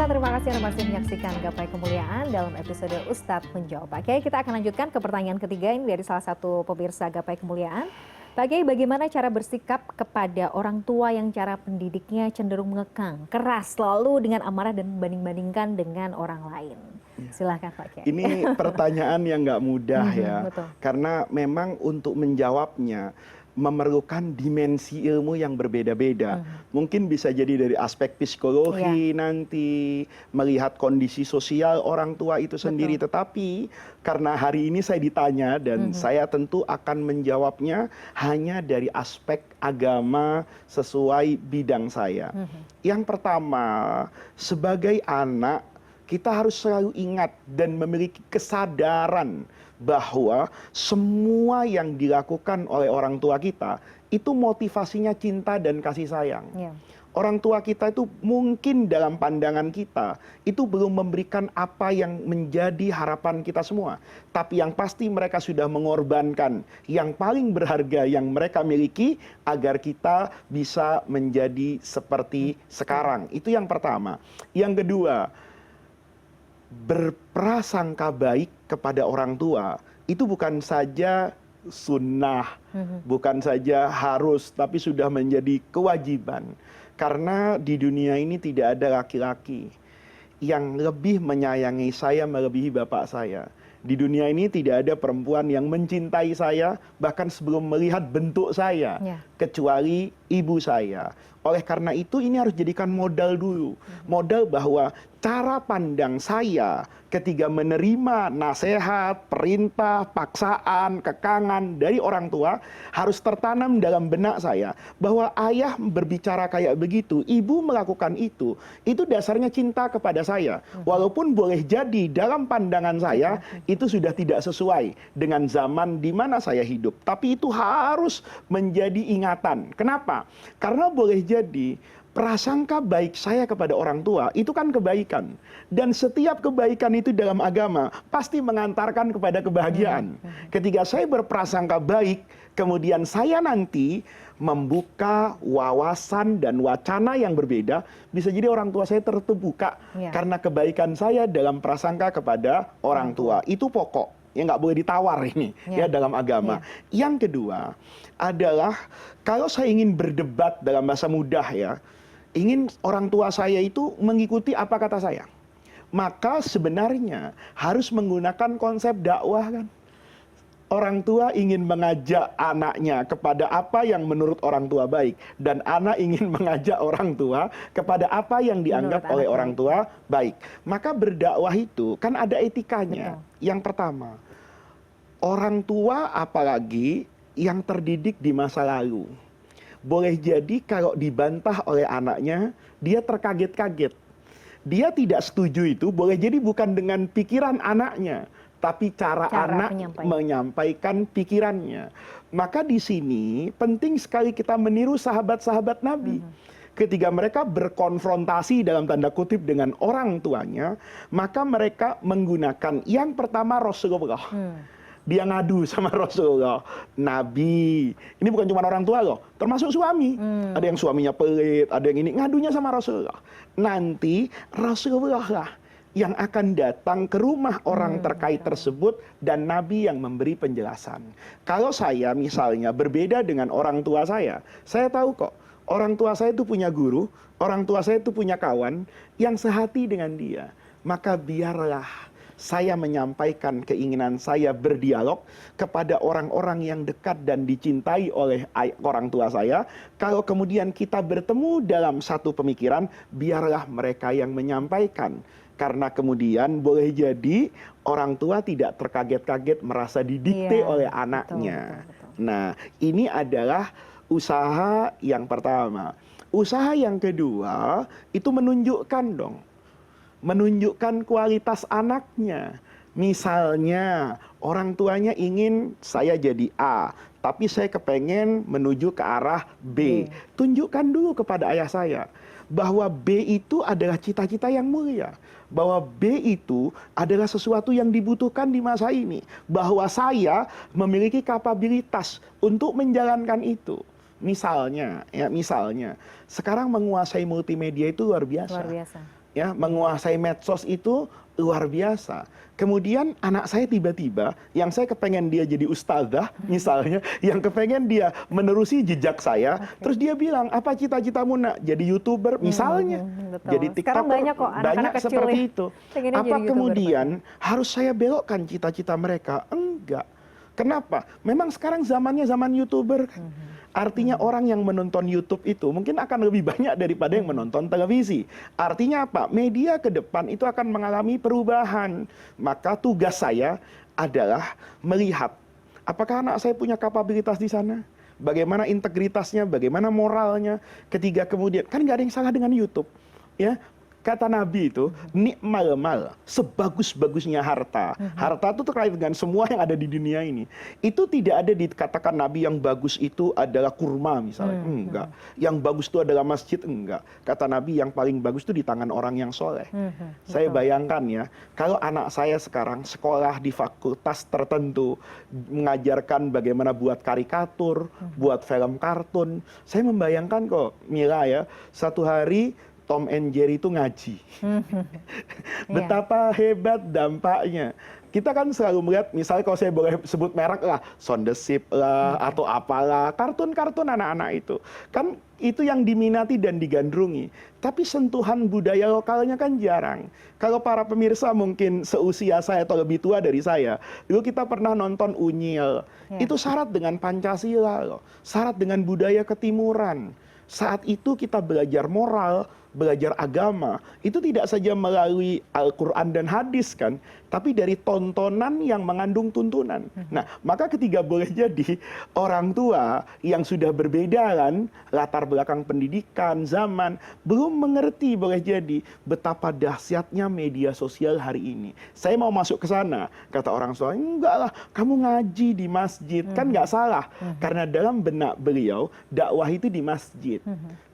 Pemirsa, terima kasih Anda masih menyaksikan Gapai Kemuliaan dalam episode Ustadz Menjawab. Pak Kiai, kita akan lanjutkan ke pertanyaan ketiga ini dari salah satu pemirsa Gapai Kemuliaan. Pak Kiai, bagaimana cara bersikap kepada orang tua yang cara pendidiknya cenderung mengekang, keras, selalu dengan amarah dan membanding-bandingkan dengan orang lain? Silahkan Pak Kiai. Ini pertanyaan yang nggak mudah ya, betul. karena memang untuk menjawabnya memerlukan dimensi ilmu yang berbeda-beda. Mungkin bisa jadi dari aspek psikologi nanti, melihat kondisi sosial orang tua itu sendiri. Tetapi karena hari ini saya ditanya dan saya tentu akan menjawabnya hanya dari aspek agama sesuai bidang saya. Yang pertama, sebagai anak kita harus selalu ingat dan memiliki kesadaran bahwa semua yang dilakukan oleh orang tua kita itu motivasinya cinta dan kasih sayang. Orang tua kita itu mungkin dalam pandangan kita itu belum memberikan apa yang menjadi harapan kita semua. Tapi yang pasti mereka sudah mengorbankan yang paling berharga yang mereka miliki agar kita bisa menjadi seperti sekarang. Itu yang pertama. Yang kedua, berprasangka baik kepada orang tua itu bukan saja sunnah, bukan saja harus, tapi sudah menjadi kewajiban. Karena di dunia ini tidak ada laki-laki yang lebih menyayangi saya melebihi bapak saya. Di dunia ini tidak ada perempuan yang mencintai saya bahkan sebelum melihat bentuk saya, kecuali ibu saya. Oleh karena itu ini harus jadikan modal dulu. Modal bahwa cara pandang saya ketika menerima nasihat, perintah, paksaan, kekangan dari orang tua harus tertanam dalam benak saya. Bahwa ayah berbicara kayak begitu, ibu melakukan itu dasarnya cinta kepada saya. Walaupun boleh jadi dalam pandangan saya itu sudah tidak sesuai dengan zaman di mana saya hidup. Tapi itu harus menjadi ingatan. Kenapa? Karena boleh jadi prasangka baik saya kepada orang tua itu kan kebaikan. Dan setiap kebaikan itu dalam agama pasti mengantarkan kepada kebahagiaan. Ketika saya berprasangka baik, kemudian saya nanti membuka wawasan dan wacana yang berbeda, bisa jadi orang tua saya terbuka karena kebaikan saya dalam prasangka kepada orang tua. Itu pokok. Ya nggak boleh ditawar ini ya dalam agama. Yang kedua adalah kalau saya ingin berdebat dalam bahasa mudah ya, ingin orang tua saya itu mengikuti apa kata saya, maka sebenarnya harus menggunakan konsep dakwah kan. Orang tua ingin mengajak anaknya kepada apa yang menurut orang tua baik. Dan anak ingin mengajak orang tua kepada apa yang dianggap oleh orang tua baik. Maka berdakwah itu kan ada etikanya. Yang pertama, orang tua apalagi yang terdidik di masa lalu. Boleh jadi kalau dibantah oleh anaknya, dia terkaget-kaget. Dia tidak setuju itu, boleh jadi bukan dengan pikiran anaknya, tapi cara anak menyampaikan pikirannya. Maka di sini penting sekali kita meniru sahabat-sahabat Nabi. Ketika mereka berkonfrontasi dalam tanda kutip dengan orang tuanya, maka mereka menggunakan yang pertama Rasulullah. Dia ngadu sama Rasulullah. Nabi, ini bukan cuma orang tua loh, termasuk suami. Ada yang suaminya pelit, ada yang ini, ngadunya sama Rasulullah. Nanti Rasulullah lah yang akan datang ke rumah orang terkait tersebut dan Nabi yang memberi penjelasan. Kalau saya misalnya berbeda dengan orang tua saya tahu kok, orang tua saya itu punya guru, orang tua saya itu punya kawan yang sehati dengan dia. Maka biarlah saya menyampaikan keinginan saya berdialog kepada orang-orang yang dekat dan dicintai oleh orang tua saya. Kalau kemudian kita bertemu dalam satu pemikiran, biarlah mereka yang menyampaikan. Karena kemudian boleh jadi orang tua tidak terkaget-kaget merasa didikte oleh anaknya. Nah, ini adalah usaha yang pertama. Usaha yang kedua, itu menunjukkan dong. Menunjukkan kualitas anaknya. Misalnya, orang tuanya ingin saya jadi A, tapi saya kepengen menuju ke arah B. Tunjukkan dulu kepada ayah saya bahwa B itu adalah cita-cita yang mulia. Bahwa B itu adalah sesuatu yang dibutuhkan di masa ini. Bahwa saya memiliki kapabilitas untuk menjalankan itu. Misalnya, sekarang menguasai multimedia itu luar biasa. ya, menguasai medsos itu luar biasa. Kemudian anak saya tiba-tiba, yang saya kepengen dia jadi ustazah misalnya, yang kepengen dia menerusi jejak saya, terus dia bilang, apa cita-citamu nak? Jadi YouTuber misalnya, betul. jadi Sekarang TikToker, banyak kok anak-anak banyak kecil seperti ya, itu. pengennya Apa jadi YouTuber, kemudian harus saya belokkan cita-cita mereka? Enggak. Kenapa? Memang sekarang zamannya zaman YouTuber kan. Artinya orang yang menonton YouTube itu mungkin akan lebih banyak daripada yang menonton televisi. Artinya apa? Media ke depan itu akan mengalami perubahan. Maka tugas saya adalah melihat apakah anak saya punya kapabilitas di sana. Bagaimana integritasnya, bagaimana moralnya. Ketiga kemudian, kan nggak ada yang salah dengan YouTube. Ya, kata Nabi itu, nikmal mal, sebagus-bagusnya harta. Harta itu terkait dengan semua yang ada di dunia ini. Itu tidak ada dikatakan Nabi yang bagus itu adalah kurma misalnya. Enggak. Yang bagus itu adalah masjid. Enggak. Kata Nabi yang paling bagus itu di tangan orang yang soleh. Saya bayangkan ya, kalau anak saya sekarang sekolah di fakultas tertentu, mengajarkan bagaimana buat karikatur, buat film kartun. Saya membayangkan kok, Mila ya, satu hari Tom and Jerry itu ngaji. Betapa hebat dampaknya. Kita kan selalu melihat, misalnya kalau saya boleh sebut merek lah, Sound the Ship lah, atau apalah, kartun-kartun anak-anak itu. Kan itu yang diminati dan digandrungi. Tapi sentuhan budaya lokalnya kan jarang. Kalau para pemirsa mungkin seusia saya atau lebih tua dari saya, dulu kita pernah nonton Unyil. Itu syarat dengan Pancasila loh. Syarat dengan budaya ketimuran. Saat itu kita belajar moral, belajar agama, itu tidak saja melalui Al-Quran dan hadis kan, tapi dari tontonan yang mengandung tuntunan. Nah, maka ketika boleh jadi orang tua yang sudah berbeda kan, latar belakang pendidikan, zaman, belum mengerti boleh jadi betapa dahsyatnya media sosial hari ini. Saya mau masuk ke sana, kata orang tua, enggak lah, kamu ngaji di masjid, kan nggak salah. Karena dalam benak beliau, dakwah itu di masjid.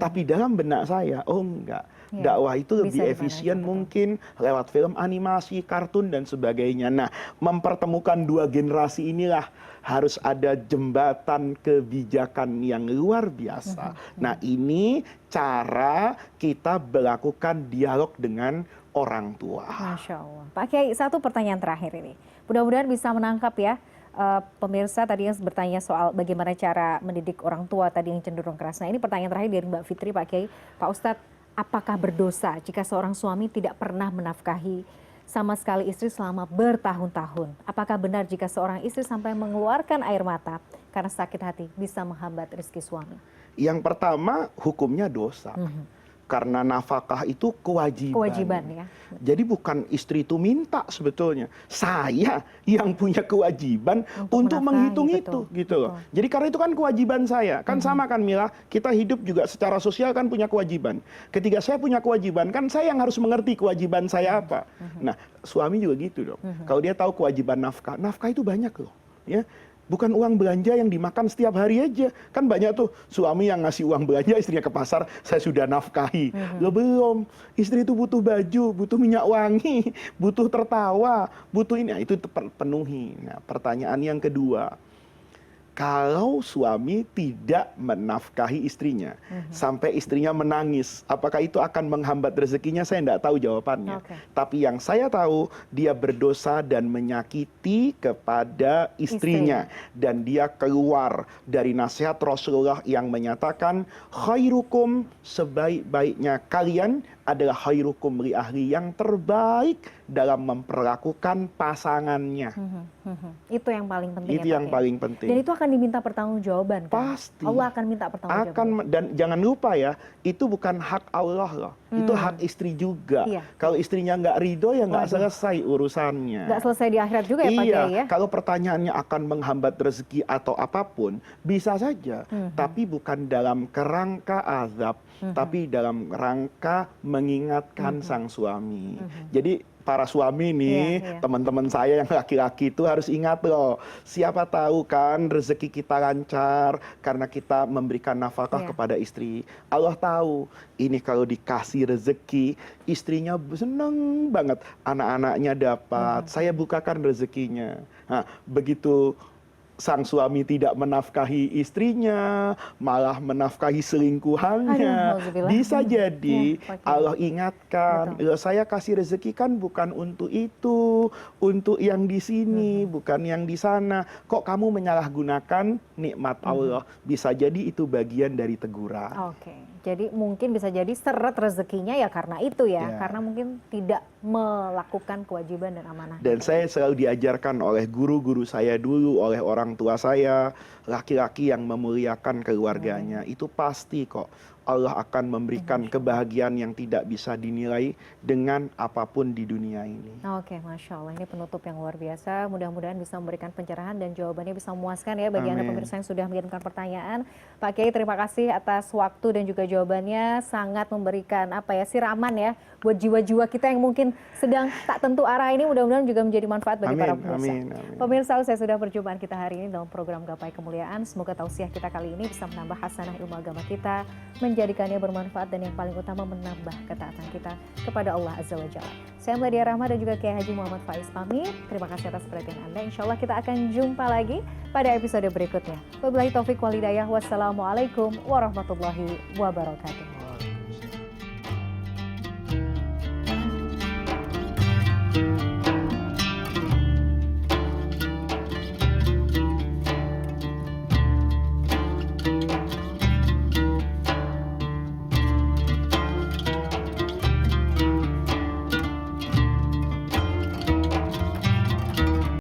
Tapi dalam benak saya, oh enggak. Dakwah itu lebih efisien mungkin lewat film animasi, kartun dan sebagainya. Nah, mempertemukan dua generasi inilah harus ada jembatan kebijakan yang luar biasa. Nah, ini cara kita melakukan dialog dengan orang tua. Masya Allah. Pak Kiai, satu pertanyaan terakhir ini. Mudah-mudahan bisa menangkap ya. Pemirsa tadi yang bertanya soal bagaimana cara mendidik orang tua tadi yang cenderung keras. Nah, ini pertanyaan terakhir dari Mbak Fitri, Pak Kiai. Pak Ustadz, apakah berdosa jika seorang suami tidak pernah menafkahi sama sekali istri selama bertahun-tahun? Apakah benar jika seorang istri sampai mengeluarkan air mata karena sakit hati bisa menghambat rezeki suami? Yang pertama, hukumnya dosa. Karena nafkah itu kewajiban. Kewajiban ya. Jadi bukan istri itu minta sebetulnya. Saya yang punya kewajiban untuk menghitung itu, gitu loh. Jadi karena itu kan kewajiban saya. Kan sama kan Mila, kita hidup juga secara sosial kan punya kewajiban. Ketika saya punya kewajiban, kan saya yang harus mengerti kewajiban saya apa. Nah, suami juga gitu dong. Kalau dia tahu kewajiban nafkah, nafkah itu banyak loh, ya. Bukan uang belanja yang dimakan setiap hari aja. Kan banyak tuh suami yang ngasih uang belanja istrinya ke pasar, saya sudah nafkahi. Loh belum, istri itu butuh baju, butuh minyak wangi, butuh tertawa, butuh ini. Nah, itu penuhi. Nah, pertanyaan yang kedua, kalau suami tidak menafkahi istrinya sampai istrinya menangis, apakah itu akan menghambat rezekinya? Saya tidak tahu jawabannya. Tapi yang saya tahu, dia berdosa dan menyakiti kepada istrinya. Dan dia keluar dari nasihat Rasulullah yang menyatakan, khairukum, sebaik-baiknya kalian adalah khairukum li ahli, yang terbaik dalam memperlakukan pasangannya. Itu yang paling penting. Itu yang paling penting. Dan itu akan diminta pertanggungjawaban kan? Pasti. Allah akan minta pertanggungjawaban. Dan jangan lupa ya, itu bukan hak Allah loh. Itu hak istri juga. Kalau istrinya nggak ridho ya nggak selesai urusannya. Nggak selesai di akhirat juga ya Pak Kiai ya? Kalau pertanyaannya akan menghambat rezeki atau apapun, bisa saja. Tapi bukan dalam kerangka azab, tapi dalam rangka mengingatkan sang suami. Jadi para suami nih, teman-teman saya yang laki-laki itu harus ingat loh, siapa tahu kan rezeki kita lancar karena kita memberikan nafkah kepada istri. Allah tahu ini kalau dikasih rezeki, istrinya seneng banget, anak-anaknya dapat, saya bukakan rezekinya. Nah, begitu sang suami tidak menafkahi istrinya, malah menafkahi selingkuhannya. Aduh, nauzubillah. Bisa jadi Ya, Pak Kiai. Allah ingatkan, Betul. "Loh, saya kasih rezeki kan bukan untuk itu, untuk yang di sini, bukan yang di sana. Kok kamu menyalahgunakan nikmat Allah?" Bisa jadi itu bagian dari teguran. Oke, jadi mungkin bisa jadi seret rezekinya ya karena itu ya, Ya. karena mungkin tidak melakukan kewajiban dan amanah. Dan saya selalu diajarkan oleh guru-guru saya dulu, oleh orang tua saya, laki-laki yang memuliakan keluarganya, itu pasti kok Allah akan memberikan kebahagiaan yang tidak bisa dinilai dengan apapun di dunia ini. Oke, Masya Allah, ini penutup yang luar biasa. Mudah-mudahan bisa memberikan pencerahan dan jawabannya bisa memuaskan ya bagi Anda Amin. pemirsa yang sudah mengirimkan pertanyaan. Pak Kiai, terima kasih atas waktu dan juga jawabannya. Sangat memberikan siraman ya buat jiwa-jiwa kita yang mungkin sedang tak tentu arah ini. Mudah-mudahan juga menjadi manfaat bagi para pemirsa. Amin, amin. Pemirsa, usai sudah perjumpaan kita hari ini dalam program Gapai Kemuliaan. Semoga tausiah kita kali ini bisa menambah hasanah ilmu agama kita, menjadikannya bermanfaat dan yang paling utama menambah ketaatan kita kepada Allah Azza wa Jalla. Saya Meladia Rahma dan juga Kiai Haji Muhammad Faiz pamit. Terima kasih atas perhatian Anda. Insya Allah kita akan jumpa lagi pada episode berikutnya. Wabillahi taufiq wal hidayah. Wassalamualaikum warahmatullahi wabarakatuh.